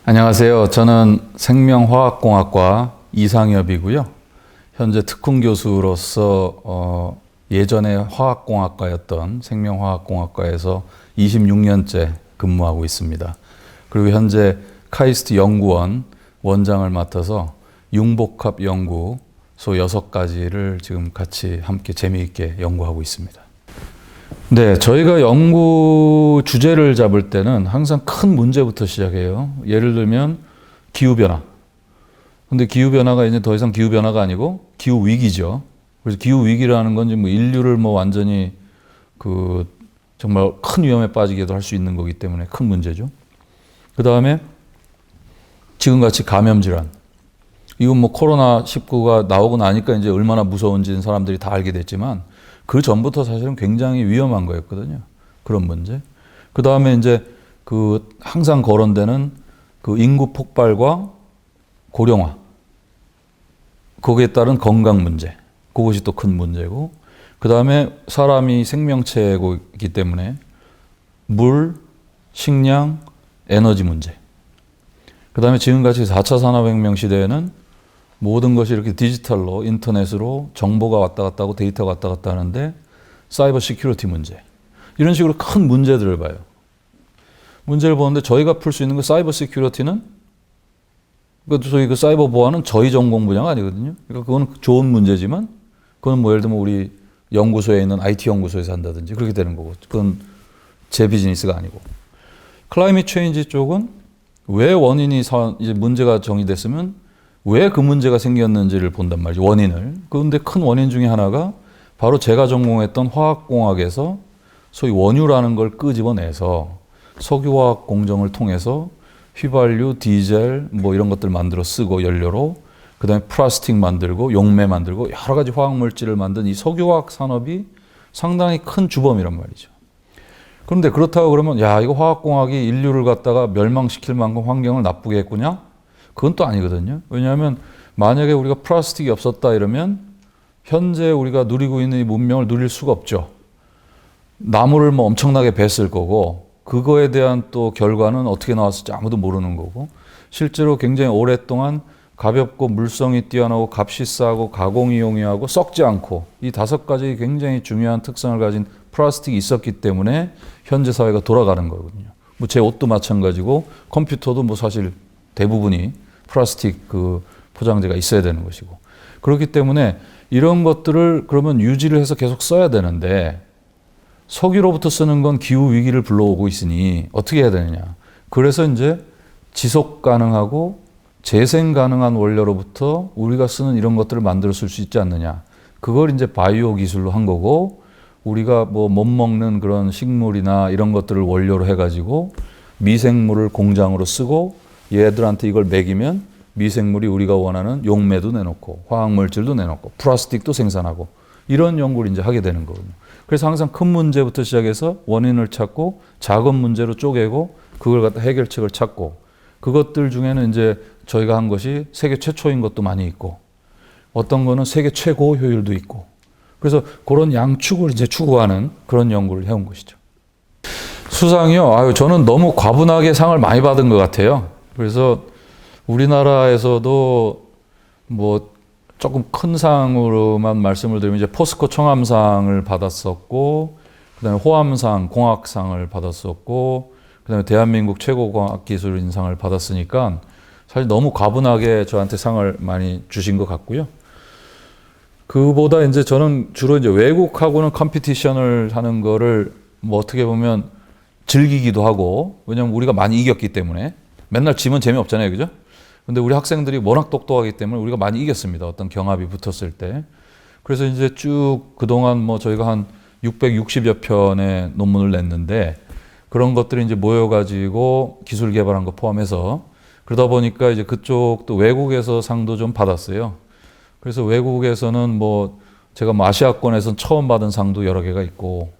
안녕하세요. 저는 생명화학공학과 이상엽이고요. 현재 특훈 교수로서 예전에 화학공학과였던 생명화학공학과에서 26년째 근무하고 있습니다. 그리고 현재 카이스트 연구원 원장을 맡아서 융복합 연구소 6가지를 지금 같이 함께 재미있게 연구하고 있습니다. 네, 저희가 연구 주제를 잡을 때는 항상 큰 문제부터 시작해요. 예를 들면 기후변화. 근데 기후변화가 이제 더 이상 기후변화가 아니고 기후위기죠. 그래서 기후위기라는 건 뭐 인류를 뭐 완전히 정말 큰 위험에 빠지게도 할 수 있는 거기 때문에 큰 문제죠. 그 다음에 지금같이 감염질환. 이건 뭐 코로나19가 나오고 나니까 이제 얼마나 무서운지는 사람들이 다 알게 됐지만 그 전부터 사실은 굉장히 위험한 거였거든요. 그런 문제. 그 다음에 이제 항상 거론되는 인구 폭발과 고령화. 거기에 따른 건강 문제. 그것이 또 큰 문제고. 그 다음에 사람이 생명체이기 때문에 물, 식량, 에너지 문제. 그 다음에 지금같이 4차 산업혁명 시대에는 모든 것이 이렇게 디지털로 인터넷으로 정보가 왔다 갔다 하고 데이터가 왔다 갔다 하는데 사이버 시큐리티 문제. 이런 식으로 큰 문제들을 봐요. 문제를 보는데 저희가 풀 수 있는 그 사이버 시큐리티는 저희 사이버 보안은 저희 전공 분야가 아니거든요. 그러니까 그건 좋은 문제지만 그건 뭐 예를 들면 우리 연구소에 있는 IT 연구소에서 한다든지 그렇게 되는 거고 그건 제 비즈니스가 아니고. 클라이밋 체인지 쪽은 왜 원인이 이제 문제가 정의됐으면 왜 그 문제가 생겼는지를 본단 말이죠. 원인을. 그런데 큰 원인 중에 하나가 바로 제가 전공했던 화학공학에서 소위 원유라는 걸 끄집어내서 석유화학 공정을 통해서 휘발유, 디젤 뭐 이런 것들 만들어 쓰고 연료로 그 다음에 플라스틱 만들고 용매 만들고 여러 가지 화학물질을 만든 이 석유화학 산업이 상당히 큰 주범이란 말이죠. 그런데 그렇다고 그러면 야 이거 화학공학이 인류를 갖다가 멸망시킬 만큼 환경을 나쁘게 했구냐? 그건 또 아니거든요. 왜냐하면 만약에 우리가 플라스틱이 없었다 이러면 현재 우리가 누리고 있는 이 문명을 누릴 수가 없죠. 나무를 뭐 엄청나게 뱄을 거고 그거에 대한 또 결과는 어떻게 나왔을지 아무도 모르는 거고 실제로 굉장히 오랫동안 가볍고 물성이 뛰어나고 값이 싸고 가공이 용이하고 썩지 않고 이 5가지 굉장히 중요한 특성을 가진 플라스틱이 있었기 때문에 현재 사회가 돌아가는 거거든요. 뭐 제 옷도 마찬가지고 컴퓨터도 뭐 사실 대부분이 플라스틱 포장재가 있어야 되는 것이고 그렇기 때문에 이런 것들을 그러면 유지를 해서 계속 써야 되는데 석유로부터 쓰는 건 기후 위기를 불러오고 있으니 어떻게 해야 되느냐. 그래서 이제 지속 가능하고 재생 가능한 원료로부터 우리가 쓰는 이런 것들을 만들어 쓸 수 있지 않느냐. 그걸 이제 바이오 기술로 한 거고 우리가 뭐 못 먹는 그런 식물이나 이런 것들을 원료로 해가지고 미생물을 공장으로 쓰고 얘들한테 이걸 먹이면 미생물이 우리가 원하는 용매도 내놓고 화학물질도 내놓고 플라스틱도 생산하고 이런 연구를 이제 하게 되는 거거든요. 그래서 항상 큰 문제부터 시작해서 원인을 찾고 작은 문제로 쪼개고 그걸 갖다 해결책을 찾고 그것들 중에는 이제 저희가 한 것이 세계 최초인 것도 많이 있고 어떤 거는 세계 최고 효율도 있고 그래서 그런 양축을 이제 추구하는 그런 연구를 해온 것이죠. 수상이요? 저는 너무 과분하게 상을 많이 받은 것 같아요. 그래서 우리나라에서도 뭐 조금 큰 상으로만 말씀을 드리면 이제 포스코 청암상을 받았었고, 그다음에 호암상, 공학상을 받았었고, 그다음에 대한민국 최고 과학기술인상을 받았으니까 사실 너무 과분하게 저한테 상을 많이 주신 것 같고요. 그보다 이제 저는 주로 이제 외국하고는 컴피티션을 하는 거를 뭐 어떻게 보면 즐기기도 하고, 왜냐면 우리가 많이 이겼기 때문에. 맨날 지면 재미없잖아요. 그죠? 근데 우리 학생들이 워낙 똑똑하기 때문에 우리가 많이 이겼습니다. 어떤 경합이 붙었을 때. 그래서 이제 쭉 그동안 뭐 저희가 한 660여 편의 논문을 냈는데 그런 것들이 이제 모여가지고 기술 개발한 거 포함해서 그러다 보니까 이제 그쪽도 외국에서 상도 좀 받았어요. 그래서 외국에서는 뭐 제가 뭐 아시아권에서는 처음 받은 상도 여러 개가 있고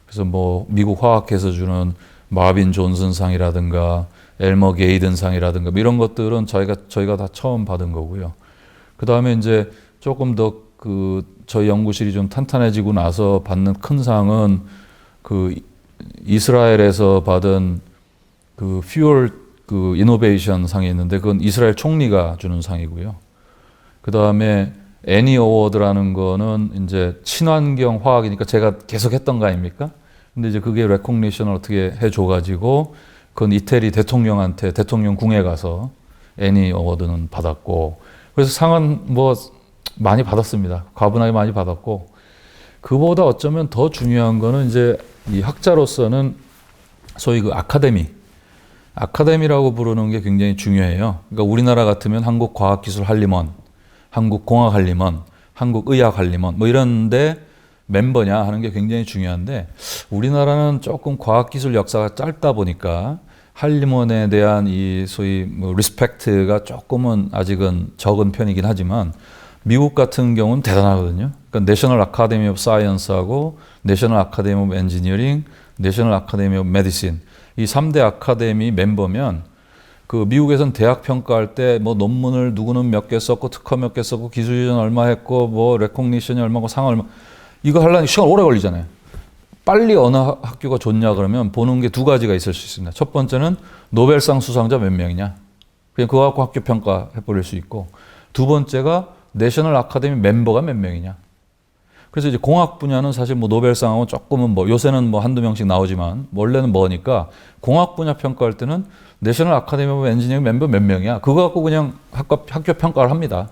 그래서 뭐 미국 화학회에서 주는 마빈 존슨 상이라든가 엘머 게이든 상이라든가 이런 것들은 저희가 다 처음 받은 거고요. 그 다음에 이제 조금 더 저희 연구실이 좀 탄탄해지고 나서 받는 큰 상은 이스라엘에서 받은 퓨얼 그 이노베이션 상이 있는데 그건 이스라엘 총리가 주는 상이고요. 그 다음에 애니 어워드라는 거는 이제 친환경 화학이니까 제가 계속 했던 거 아닙니까? 근데 이제 그게 레코니션을 어떻게 해줘가지고 그건 이태리 대통령한테 대통령 궁에 가서 애니 어워드는 받았고, 그래서 상은 뭐 많이 받았습니다. 과분하게 많이 받았고, 그보다 어쩌면 더 중요한 거는 이제 이 학자로서는 소위 그 아카데미라고 부르는 게 굉장히 중요해요. 그러니까 우리나라 같으면 한국과학기술한림원, 한국공학한림원, 한국의학한림원 뭐 이런데 멤버냐 하는 게 굉장히 중요한데, 우리나라는 조금 과학기술 역사가 짧다 보니까 한림원에 대한 이 소위 뭐 리스펙트가 조금은 아직은 적은 편이긴 하지만 미국 같은 경우는 대단하거든요. 그러니까 내셔널 아카데미 오브 사이언스하고 내셔널 아카데미 오브 엔지니어링, 내셔널 아카데미 오브 메디신 이 3대 아카데미 멤버면 그 미국에서는 대학 평가할 때 뭐 논문을 누구는 몇 개 썼고 특허 몇 개 썼고 기술 이전 얼마 했고 뭐 레코니션이 얼마고 상 얼마, 이거 하려면 시간 오래 걸리잖아요. 빨리 어느 학교가 좋냐 그러면 보는 게 두 가지가 있을 수 있습니다. 첫 번째는 노벨상 수상자 몇 명이냐. 그냥 그거 갖고 학교 평가해 버릴 수 있고, 두 번째가 내셔널 아카데미 멤버가 몇 명이냐. 그래서 이제 공학 분야는 사실 뭐 노벨상하고 조금은 뭐 요새는 뭐 한두 명씩 나오지만 원래는 뭐니까 공학 분야 평가할 때는 내셔널 아카데미 오브 엔지니어링 멤버 몇 명이야. 그거 갖고 그냥 학교 평가를 합니다.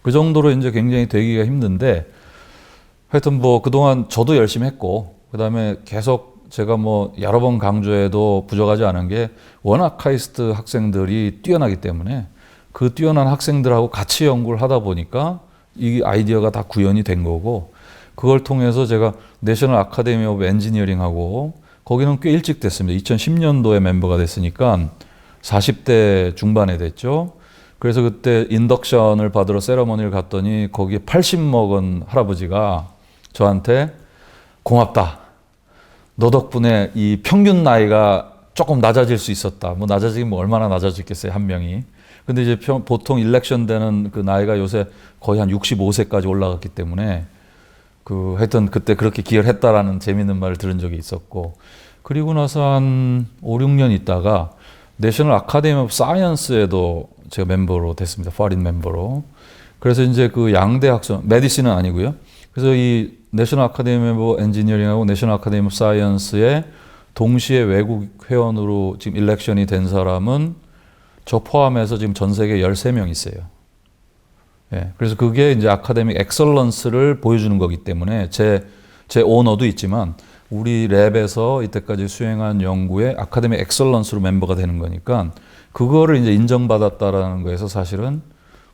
그 정도로 이제 굉장히 되기가 힘든데, 하여튼 뭐 그동안 저도 열심히 했고, 그 다음에 계속 제가 뭐 여러 번 강조해도 부족하지 않은 게 워낙 카이스트 학생들이 뛰어나기 때문에 그 뛰어난 학생들하고 같이 연구를 하다 보니까 이 아이디어가 다 구현이 된 거고, 그걸 통해서 제가 내셔널 아카데미 오브 엔지니어링하고 거기는 꽤 일찍 됐습니다. 2010년도에 멤버가 됐으니까 40대 중반에 됐죠. 그래서 그때 인덕션을 받으러 세러머니를 갔더니 거기에 80 먹은 할아버지가 저한테 고맙다. 너 덕분에 이 평균 나이가 조금 낮아질 수 있었다. 뭐 낮아지긴 뭐 얼마나 낮아졌겠어요, 한 명이. 근데 이제 보통 일렉션 되는 그 나이가 요새 거의 한 65세까지 올라갔기 때문에 그 하여튼 그때 그렇게 기여를 했다라는 재미있는 말을 들은 적이 있었고, 그리고 나서 한 5, 6년 있다가 내셔널 아카데미 오브 사이언스에도 제가 멤버로 됐습니다. 포린 멤버로. 그래서 이제 그 양대 학son, 메디신은 아니고요. 그래서 이 내셔널 아카데미 오브 엔지니어링하고 내셔널 아카데미 오브 사이언스에 동시에 외국 회원으로 지금 일렉션이 된 사람은 저 포함해서 지금 전 세계 13명 있어요. 예, 그래서 그게 이제 아카데믹 엑설런스를 보여주는 거기 때문에 제 오너도 있지만 우리 랩에서 이때까지 수행한 연구에 아카데믹 엑설런스로 멤버가 되는 거니까 그거를 이제 인정받았다라는 거에서 사실은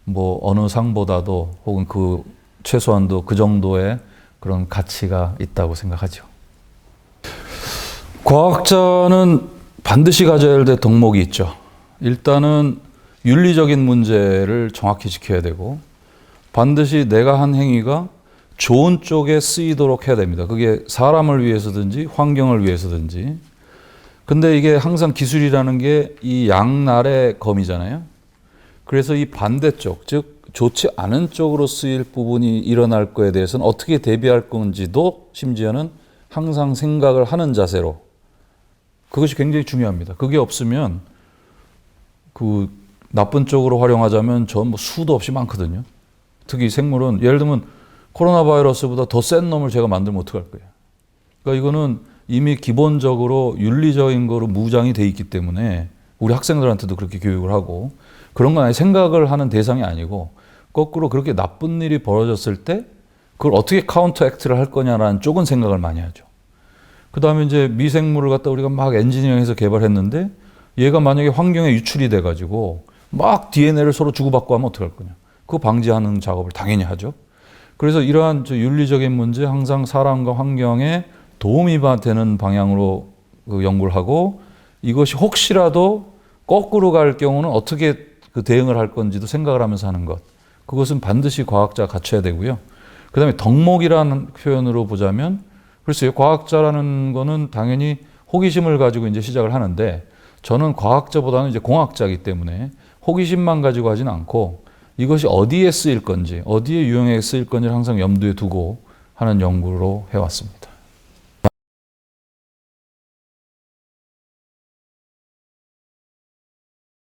뭐 어느 상보다도 혹은 그 최소한도 그 정도의 그런 가치가 있다고 생각하죠. 과학자는 반드시 가져야 될 덕목이 있죠. 일단은 윤리적인 문제를 정확히 지켜야 되고, 반드시 내가 한 행위가 좋은 쪽에 쓰이도록 해야 됩니다. 그게 사람을 위해서든지 환경을 위해서든지. 근데 이게 항상 기술이라는 게 이 양날의 검이잖아요. 그래서 이 반대쪽, 즉 좋지 않은 쪽으로 쓰일 부분이 일어날 거에 대해서는 어떻게 대비할 건지도 심지어는 항상 생각을 하는 자세로, 그것이 굉장히 중요합니다. 그게 없으면 그 나쁜 쪽으로 활용하자면 전 뭐 수도 없이 많거든요. 특히 생물은 예를 들면 코로나 바이러스보다 더 센 놈을 제가 만들면 어떡할 거예요. 그러니까 이거는 이미 기본적으로 윤리적인 거로 무장이 돼 있기 때문에 우리 학생들한테도 그렇게 교육을 하고, 그런 건 아니 생각을 하는 대상이 아니고 거꾸로 그렇게 나쁜 일이 벌어졌을 때 그걸 어떻게 카운터 액트를 할 거냐라는 쪽은 생각을 많이 하죠. 그 다음에 이제 미생물을 갖다 우리가 막 엔지니어링해서 개발했는데 얘가 만약에 환경에 유출이 돼가지고 막 DNA를 서로 주고받고 하면 어떡할 거냐. 그거 방지하는 작업을 당연히 하죠. 그래서 이러한 윤리적인 문제, 항상 사람과 환경에 도움이 되는 방향으로 그 연구를 하고, 이것이 혹시라도 거꾸로 갈 경우는 어떻게 그 대응을 할 건지도 생각을 하면서 하는 것. 그것은 반드시 과학자가 갖춰야 되고요. 그 다음에 덕목이라는 표현으로 보자면, 글쎄요, 과학자라는 거는 당연히 호기심을 가지고 이제 시작을 하는데, 저는 과학자보다는 이제 공학자이기 때문에 호기심만 가지고 하진 않고 이것이 어디에 쓰일 건지, 어디에 유용하게 쓰일 건지를 항상 염두에 두고 하는 연구로 해왔습니다.